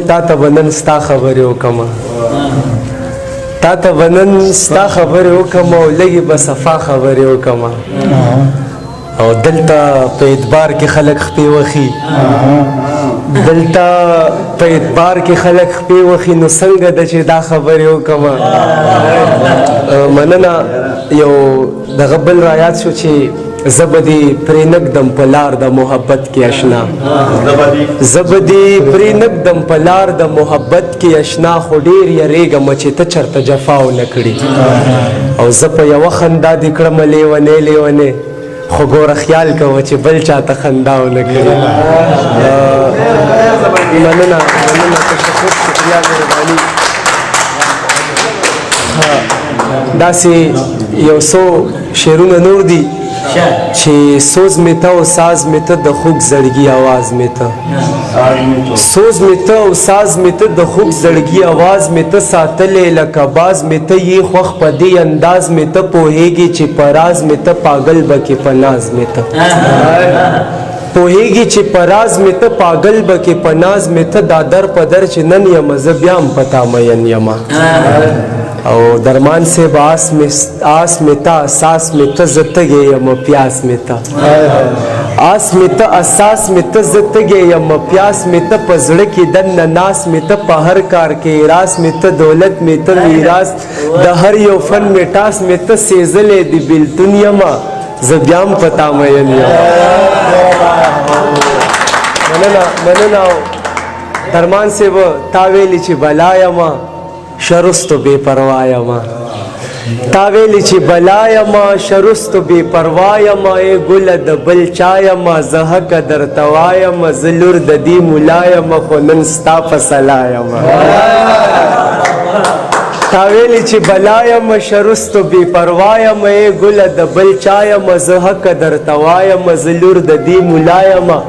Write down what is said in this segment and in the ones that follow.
تا ته بنن ستا خبرې وکړم تا ته بنن ستا خبرې وکړم او لږې به صفا خبرې وکړم او دلته په اعتبار کې خلک خپې وخي دلته په اعتبار کې خلک خپې وخي نو څنګه ده چې دا خبرې وکړم مننه یو دغه بل رایاد شو چې زه به دې پرېنږدم په لار د محبت کې اشنا زه به دې پرېنږدم په لار د محبت کې اشنا خو ډېر یریږم چې ته چېرته جفا ونه کړي او زه په یوه خندا دې کړم لیونی لیونی خو ګوره خیال کوه چې بل چاته خندا ونه کړي مننه تشکر شکریه مهرباني داسې یو څو شعرونه نور دي چې سوز می ته او ساز می ته د خوږ زړګي आवाज می ته سوز می ته او ساز می ته د خوږ زړګي आवाज می ته ساتلې لکه باز می ته یې خوښ په دې انداز می ته پوهېږي چې پراز می ته پاگل بکې په ناز می ته پوهېږي چې پراز می ته پاگل بکې په ناز می ته دا در په در چې نن یم زه بیا هم پتا مین یمه او درمان سے آس میں تا اساس میں تا زتگے یم پیاس میں تا آس میں تا اساس میں تا زتگے یم پیاس میں تا پزړه کې دن ناس میں تا په هر کار کې راس میں تا دولت میں تا میراث د هر یو فن میں ټاس میں تا سیزلې دی بیلتون یما زبیام پتا مین یم مننه درمان سے تا ویلی چې بلا یما شرستو بے پروايما تاویلی چې بلایما شرستو بے پروايما اے گل د بل چایما زه قدر توایما زلور د دې ملایما خو نن ستا فصلایما تاویلی چې بلایما شرستو بے پروايما اے گل د بل چایما زه قدر توایما زلور د دې ملایما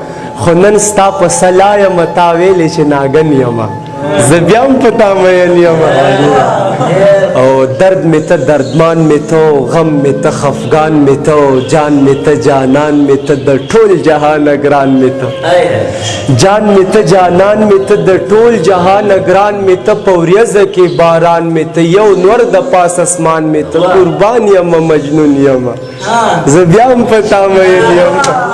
خو نن ستا فصلایما تاویلی چې ناګن یما زبیام پتا مین یما او درد میں تا دردمان میں تو غم میں تا خفگان میں تو جان میں تا جانان میں تا در ټول جهان اگران میں تا جان میں تا جانان میں تا در ټول جهان اگران میں تا پوریز کے باران میں تا یو نور د پاس اسمان میں تا قربان یما مجنون یما زبیام پتا مین یما